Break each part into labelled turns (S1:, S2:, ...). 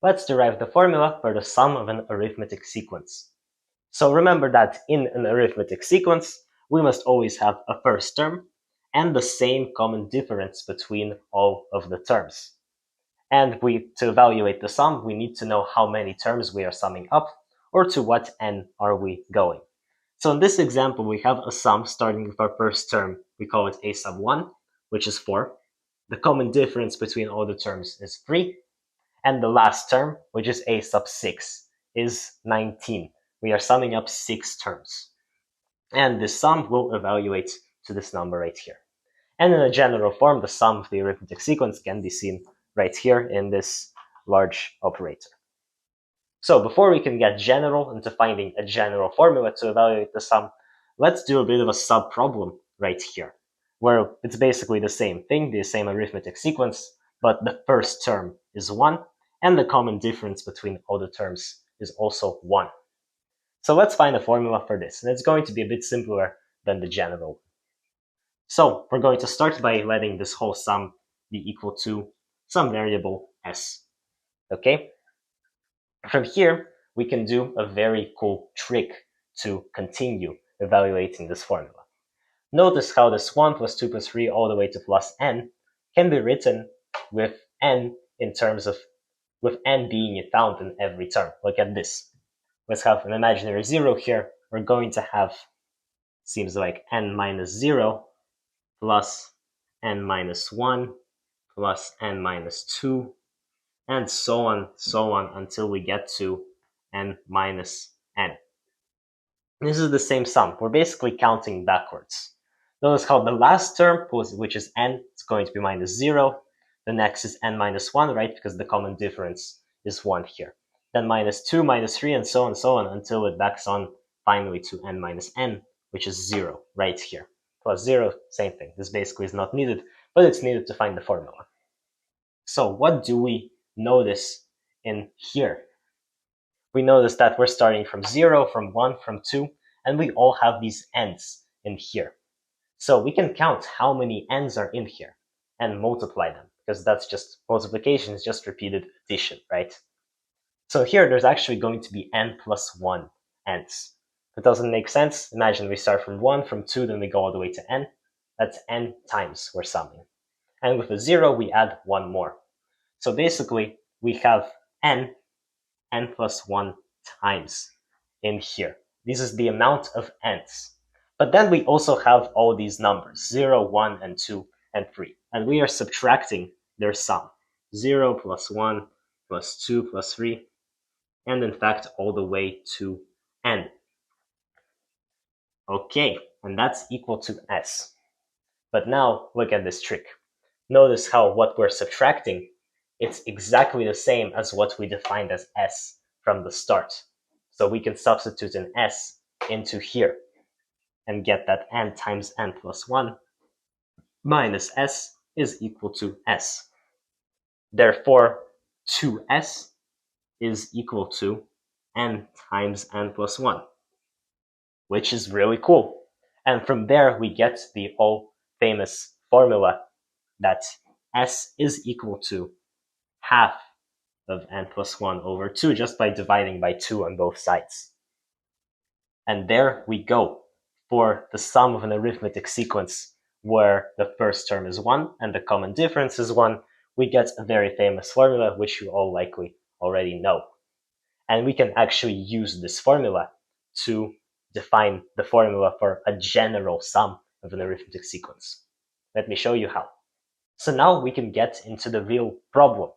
S1: Let's derive the formula for the sum of an arithmetic sequence. So remember that in an arithmetic sequence, we must always have a first term and the same common difference between all of the terms. And to evaluate the sum, we need to know how many terms we are summing up, or to what n are we going. So in this example, we have a sum starting with our first term. We call it a sub 1, which is 4. The common difference between all the terms is 3. And the last term, which is a sub 6, is 19. We are summing up 6 terms. And this sum will evaluate to this number right here. And in a general form, the sum of the arithmetic sequence can be seen right here in this large operator. So before we can get general into finding a general formula to evaluate the sum, let's do a bit of a sub-problem right here, where it's basically the same thing, the same arithmetic sequence, but the first term is 1, and the common difference between all the terms is also 1. So let's find a formula for this, and it's going to be a bit simpler than the general. So we're going to start by letting this whole sum be equal to some variable s. Okay? From here, we can do a very cool trick to continue evaluating this formula. Notice how this 1 plus 2 plus 3 all the way to plus n can be written with n in terms of with n being found in every term. Look at this. Let's have an imaginary 0 here. We're going to have, seems like n minus 0 plus n minus 1 plus n minus 2, and so on until we get to n minus n. This is the same sum. We're basically counting backwards. Notice how the last term, which is n, is going to be minus 0. The next is n minus 1, right? Because the common difference is 1 here. Then minus 2, minus 3, and so on until it backs on finally to n minus n, which is 0 right here. Plus 0, same thing. This basically is not needed, but it's needed to find the formula. So what do we notice in here? We notice that we're starting from 0, from 1, from 2, and we all have these n's in here. So we can count how many n's are in here and multiply them, because that's just multiplication, is just repeated addition, right? So here there's actually going to be n plus 1 n's. If it doesn't make sense, imagine we start from 1, from 2, then we go all the way to n. That's n times we're summing. And with a 0, we add 1 more. So basically, we have n plus 1 times in here. This is the amount of n's. But then we also have all these numbers, 0, 1, and 2, and 3. And we are subtracting their sum. 0 plus 1 plus 2 plus 3, and in fact, all the way to n. Okay, and that's equal to s. But now, look at this trick. Notice how what we're subtracting, it's exactly the same as what we defined as s from the start. So we can substitute an s into here and get that n times n plus 1 minus s is equal to s. Therefore, 2s is equal to n times n plus 1, which is really cool. And from there, we get the all famous formula that s is equal to half of n plus 1 over 2 just by dividing by 2 on both sides. And there we go for the sum of an arithmetic sequence where the first term is 1 and the common difference is 1. We get a very famous formula which you all likely already know. And we can actually use this formula to define the formula for a general sum of an arithmetic sequence. Let me show you how. So now we can get into the real problem,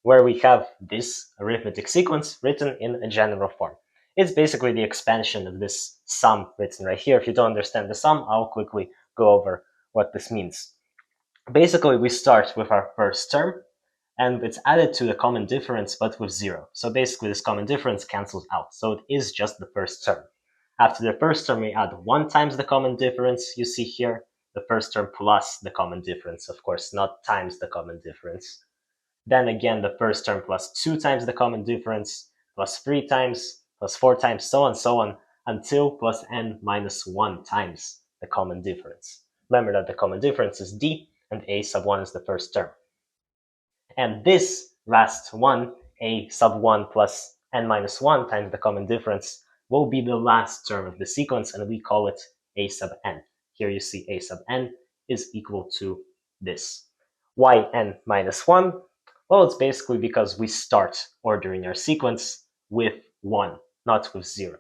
S1: where we have this arithmetic sequence written in a general form. It's basically the expansion of this sum written right here. If you don't understand the sum, I'll quickly go over what this means. Basically, we start with our first term, and it's added to the common difference, but with 0. So basically, this common difference cancels out. So it is just the first term. After the first term, we add 1 times the common difference you see here. The first term plus the common difference, of course, not times the common difference. Then again, the first term plus 2 times the common difference, plus 3 times, plus 4 times, so on, until plus n minus 1 times the common difference. Remember that the common difference is d, and a sub 1 is the first term. And this last one a sub 1 plus n minus 1 times the common difference will be the last term of the sequence, and we call it a sub n. Here you see a sub n is equal to this. Why n minus 1? Well, it's basically because we start ordering our sequence with 1, not with 0.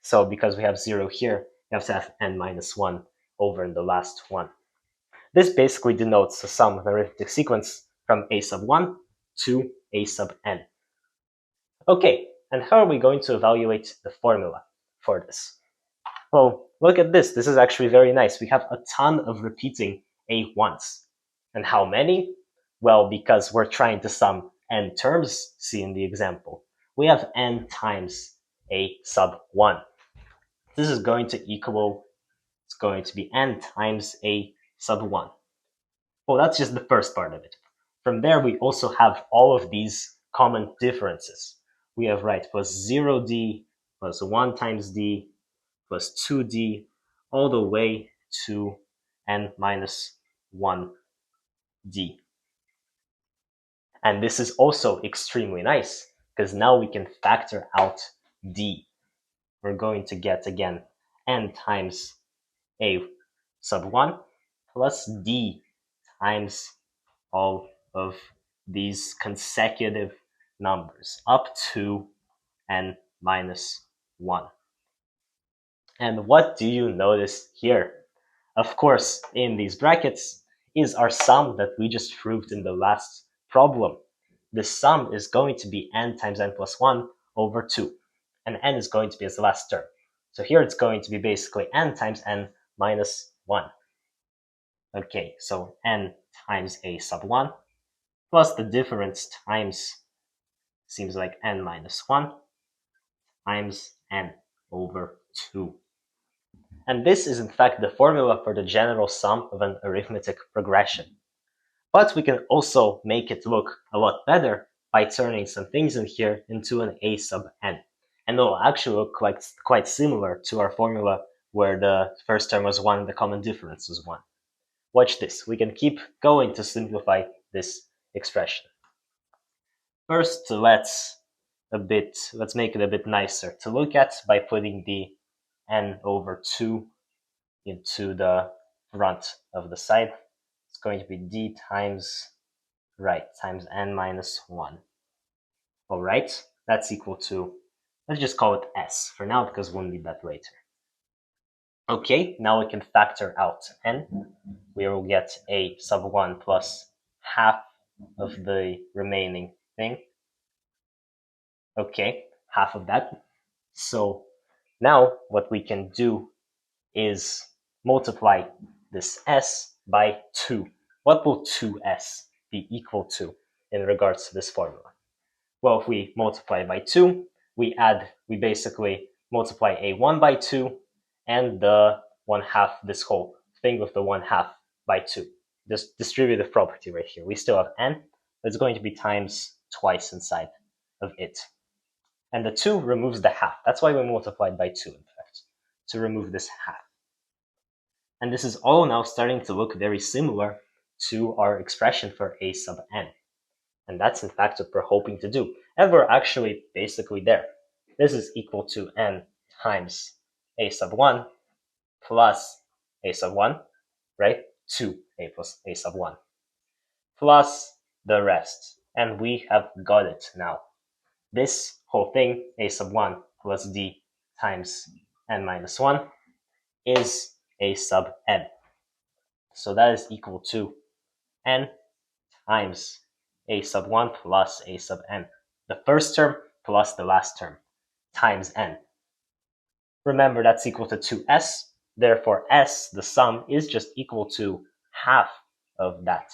S1: So because we have 0 here, you have to have n minus 1 over in the last one. This basically denotes the sum of an arithmetic sequence from a sub 1 to a sub n. Okay, and how are we going to evaluate the formula for this? Well, look at this. This is actually very nice. We have a ton of repeating a1s. And how many? Well, because we're trying to sum n terms, see in the example, we have n times a sub 1. This is going to equal, it's going to be n times a sub 1. Well, that's just the first part of it. From there, we also have all of these common differences. We have, right, plus 0d plus 1 times d plus 2d all the way to n minus 1d. And this is also extremely nice because now we can factor out d. We're going to get, again, n times a sub 1 plus d times all of these consecutive numbers up to n minus 1. And what do you notice here? Of course, in these brackets is our sum that we just proved in the last problem. The sum is going to be n times n plus 1 over 2. And n is going to be as the last term. So here it's going to be basically n times n minus 1. Okay, so n times a sub 1 plus the difference times, seems like n minus 1 times n over 2. And this is in fact the formula for the general sum of an arithmetic progression. But we can also make it look a lot better by turning some things in here into an a sub n. And it'll actually look quite similar to our formula where the first term was 1 and the common difference was 1. Watch this. We can keep going to simplify this expression. First, let's make it a bit nicer to look at by putting the n over 2 into the front of the side. It's going to be d times, right, times n minus 1. All right, that's equal to, let's just call it s for now because we'll need that later. Okay, now we can factor out n. We will get a sub 1 plus half of the remaining thing. Okay, half of that. So now what we can do is multiply this s by 2. What will 2s be equal to in regards to this formula? Well, if we multiply by 2, we basically multiply a1 by 2 and the 1/2, this whole thing with the 1/2 by 2. This distributive property right here. We still have n, but it's going to be times twice inside of it. And the 2 removes the half. That's why we multiplied by 2, in fact, to remove this half. And this is all now starting to look very similar to our expression for a sub n. And that's in fact what we're hoping to do. And we're actually basically there. This is equal to n times a sub 1 plus a sub 1, right? 2a plus a sub 1 plus the rest. And we have got it now. This whole thing, a sub 1 plus d times n minus 1, is a sub n. So that is equal to n times a sub 1 plus a sub n. The first term plus the last term times n. Remember, that's equal to 2s. Therefore, s, the sum, is just equal to half of that.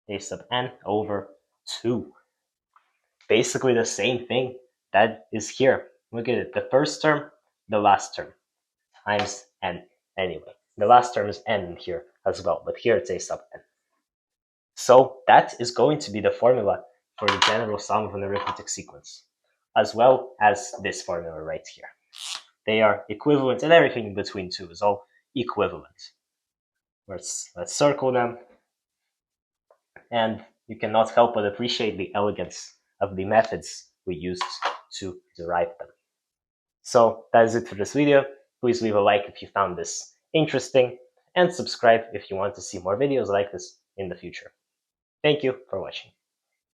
S1: A sub n over 2. Basically the same thing that is here. Look at it. The first term, the last term, times n anyway. The last term is n here as well, but here it's a sub n. So that is going to be the formula for the general sum of an arithmetic sequence, as well as this formula right here. They are equivalent, and everything in between too is all equivalent. Let's circle them. And you cannot help but appreciate the elegance of the methods we used to derive them. So that is it for this video. Please leave a like if you found this interesting, and subscribe if you want to see more videos like this in the future. Thank you for watching.